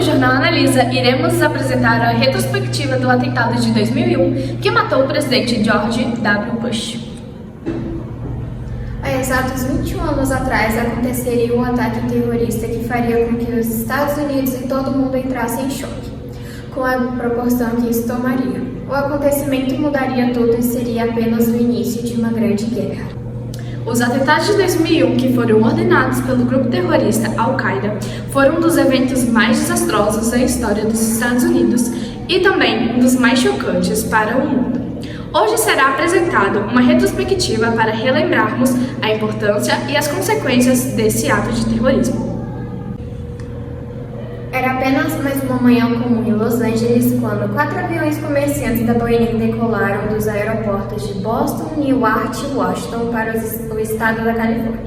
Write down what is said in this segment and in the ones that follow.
no Jornal Analisa, iremos apresentar a retrospectiva do atentado de 2001 que matou o presidente George W. Bush. Há exatos 21 anos atrás aconteceria um ataque terrorista que faria com que os Estados Unidos e todo mundo entrassem em choque, com a proporção que isso tomaria. O acontecimento mudaria tudo e seria apenas o início de uma grande guerra. Os atentados de 2001, que foram ordenados pelo grupo terrorista Al-Qaeda, foram um dos eventos mais desastrosos da história dos Estados Unidos e também um dos mais chocantes para o mundo. Hoje será apresentada uma retrospectiva para relembrarmos a importância e as consequências desse ato de terrorismo. Era apenas mais uma manhã comum em Los Angeles quando 4 aviões comerciantes da Boeing decolaram dos aeroportos de Boston, Newark e Washington para o estado da Califórnia.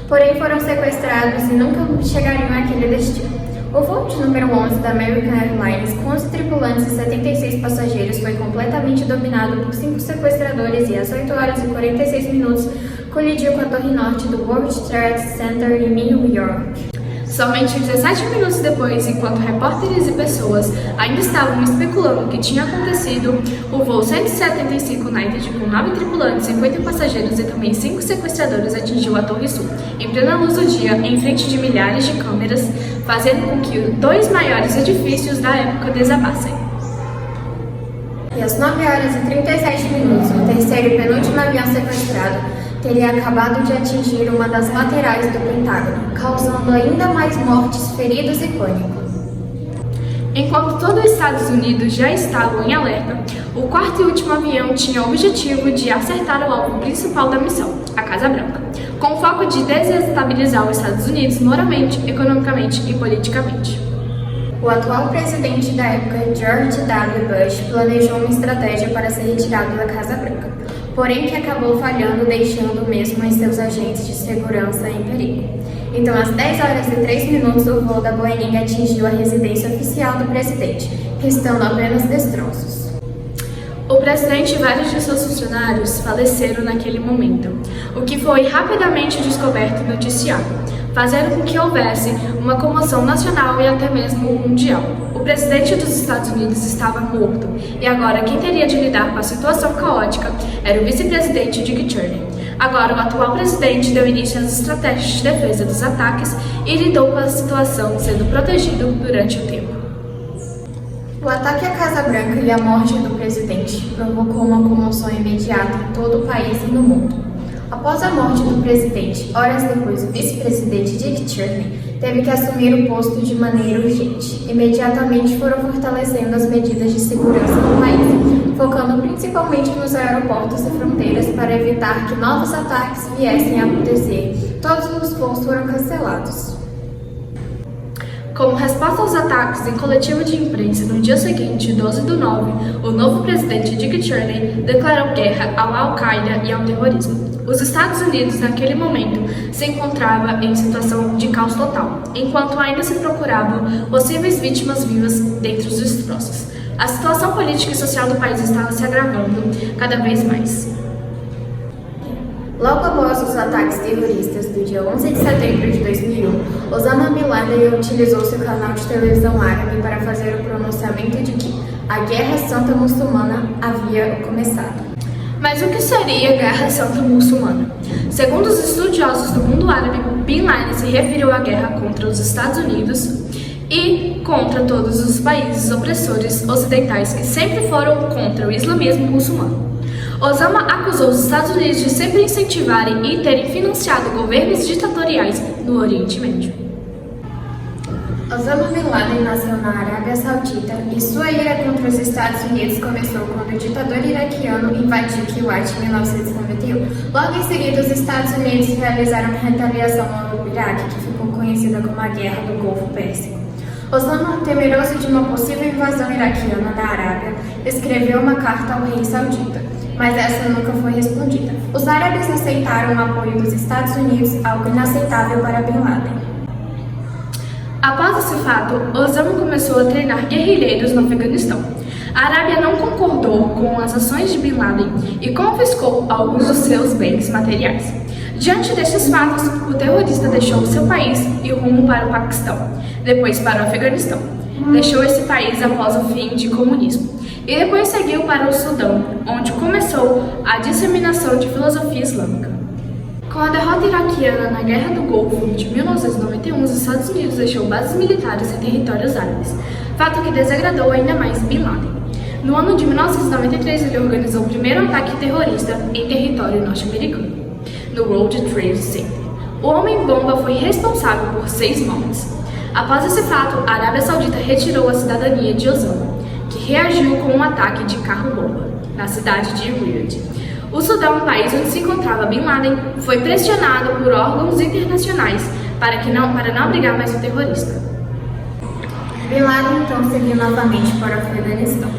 Porém, foram sequestrados e nunca chegariam àquele destino. O voo de número 11 da American Airlines, com 11 tripulantes e 76 passageiros, foi completamente dominado por 5 sequestradores e às 8 horas e 46 minutos colidiu com a torre norte do World Trade Center em New York. Somente 17 minutos depois, enquanto repórteres e pessoas ainda estavam especulando o que tinha acontecido, o voo 175 United, com 9 tripulantes, 50 passageiros e também 5 sequestradores, atingiu a Torre Sul, em plena luz do dia, em frente de milhares de câmeras, fazendo com que os 2 maiores edifícios da época desabassem. E às 9 horas e 37 minutos, o terceiro e penúltimo avião sequestrado teria acabado de atingir uma das laterais do Pentágono, causando ainda mais mortes, feridos e pânico. Enquanto todo os Estados Unidos já estavam em alerta, o quarto e último avião tinha o objetivo de acertar o alvo principal da missão, a Casa Branca, com o foco de desestabilizar os Estados Unidos moralmente, economicamente e politicamente. O atual presidente da época, George W. Bush, planejou uma estratégia para ser retirado da Casa Branca, porém que acabou falhando, deixando mesmo em seus agentes de segurança em perigo. Então, às 10 horas e 3 minutos, o voo da Boeing atingiu a residência oficial do presidente, restando apenas destroços. O presidente e vários de seus funcionários faleceram naquele momento, o que foi rapidamente descoberto e noticiado, fazendo com que houvesse uma comoção nacional e até mesmo mundial. O presidente dos Estados Unidos estava morto, e agora quem teria de lidar com a situação caótica era o vice-presidente Dick Cheney. Agora, o atual presidente deu início às estratégias de defesa dos ataques e lidou com a situação, sendo protegido durante o tempo. O ataque à Casa Branca e a morte do presidente provocou uma comoção imediata em todo o país e no mundo. Após a morte do presidente, horas depois, o vice-presidente Dick Cheney teve que assumir o posto de maneira urgente. Imediatamente foram fortalecendo as medidas de segurança no país, focando principalmente nos aeroportos e fronteiras para evitar que novos ataques viessem a acontecer. Todos os voos foram cancelados. Como resposta aos ataques em coletivo de imprensa no dia seguinte, 12/9, o novo presidente Dick Cheney declarou guerra ao Al-Qaeda e ao terrorismo. Os Estados Unidos, naquele momento, se encontrava em situação de caos total, enquanto ainda se procuravam possíveis vítimas vivas dentro dos destroços. A situação política e social do país estava se agravando cada vez mais. Logo após os ataques terroristas do dia 11 de setembro de 2001, Osama Bin Laden utilizou seu canal de televisão árabe para fazer o pronunciamento de que a Guerra Santa Muçulmana havia começado. Mas o que seria a Guerra Santa Muçulmana? Segundo os estudiosos do mundo árabe, Bin Laden se referiu à guerra contra os Estados Unidos e contra todos os países opressores ocidentais que sempre foram contra o islamismo muçulmano. Osama acusou os Estados Unidos de sempre incentivarem e terem financiado governos ditatoriais no Oriente Médio. Osama Bin Laden nasceu na Arábia Saudita e sua ira contra os Estados Unidos começou quando o ditador iraquiano invadiu Kuwait em 1991. Logo em seguida, os Estados Unidos realizaram uma retaliação ao Iraque, que ficou conhecida como a Guerra do Golfo Pérsico. Osama, temeroso de uma possível invasão iraquiana da Arábia, escreveu uma carta ao rei saudita, mas essa nunca foi respondida. Os árabes aceitaram o apoio dos Estados Unidos, algo inaceitável para Bin Laden. Após esse fato, Osama começou a treinar guerrilheiros no Afeganistão. A Arábia não concordou com as ações de Bin Laden e confiscou alguns dos seus bens materiais. Diante destes fatos, o terrorista deixou seu país e rumo para o Paquistão, depois para o Afeganistão. deixou esse país após o fim do comunismo e depois seguiu para o Sudão, onde começou a disseminação de filosofia islâmica. Com a derrota iraquiana na Guerra do Golfo de 1991, os Estados Unidos deixou bases militares em territórios árabes, fato que desagradou ainda mais Bin Laden. No ano de 1993, ele organizou o primeiro ataque terrorista em território norte-americano, no World Trade Center. O homem-bomba foi responsável por 6 mortes. Após esse fato, a Arábia Saudita retirou a cidadania de Osama, que reagiu com um ataque de carro-bomba na cidade de Riyadh. O Sudão, país onde se encontrava Bin Laden, foi pressionado por órgãos internacionais para não abrigar mais o terrorista. Bin Laden então seguiu novamente para o Afeganistão.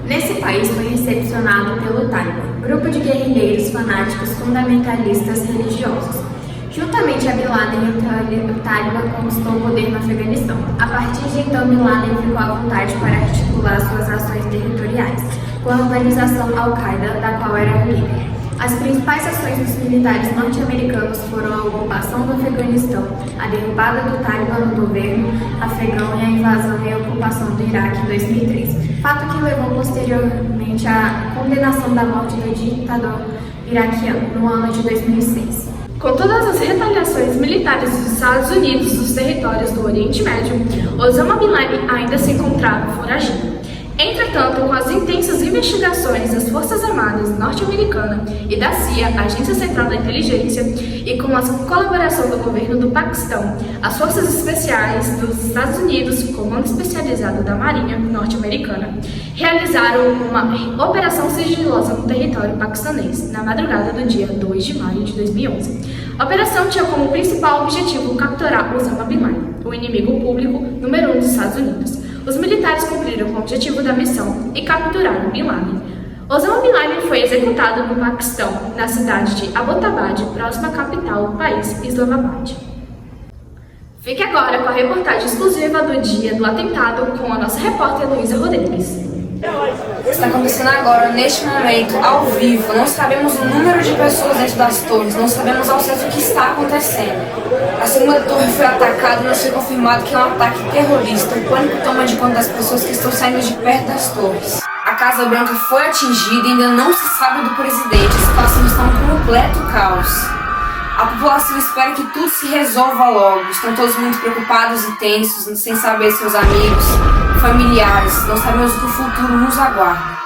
Nesse país foi recepcionado pelo Talibã, grupo de guerrilheiros fanáticos fundamentalistas religiosos. Juntamente a Bin Laden, o Talibã conquistou o poder no Afeganistão. A partir de então, Bin Laden ficou à vontade para articular suas ações territoriais com a organização Al-Qaeda, da qual era o líder. As principais ações dos militares norte-americanos foram a ocupação do Afeganistão, a derrubada do Talibã no governo afegão e a invasão e a ocupação do Iraque em 2003, fato que levou posteriormente à condenação da morte do ditador iraquiano no ano de 2006. Com todas as retaliações militares dos Estados Unidos nos territórios do Oriente Médio, Osama Bin Laden ainda se encontrava foragido. Entretanto, com as intensas investigações das Forças Armadas norte-americanas e da CIA, Agência Central da Inteligência, e com a colaboração do governo do Paquistão, as Forças Especiais dos Estados Unidos, Comando Especializado da Marinha norte-americana, realizaram uma operação sigilosa no território paquistanês, na madrugada do dia 2 de maio de 2011. A operação tinha como principal objetivo capturar Osama Bin Laden, o inimigo público número 1 dos Estados Unidos. Os militares cumpriram com o objetivo da missão e capturaram Bin Laden. Osama Bin Laden foi executado no Paquistão, na cidade de Abbottabad, próxima à capital do país, Islamabad. Fique agora com a reportagem exclusiva do dia do atentado com a nossa repórter Luísa Rodrigues. Está acontecendo agora, neste momento, ao vivo. Não sabemos o número de pessoas dentro das torres, não sabemos ao certo o que está acontecendo. A segunda torre foi atacada e não foi confirmado que é um ataque terrorista. O pânico toma de conta das pessoas que estão saindo de perto das torres. A Casa Branca foi atingida e ainda não se sabe do presidente. A situação está um completo caos. A população espera que tudo se resolva logo. Estão todos muito preocupados e tensos, sem saber seus amigos, familiares. Não sabemos o que o futuro nos aguarda.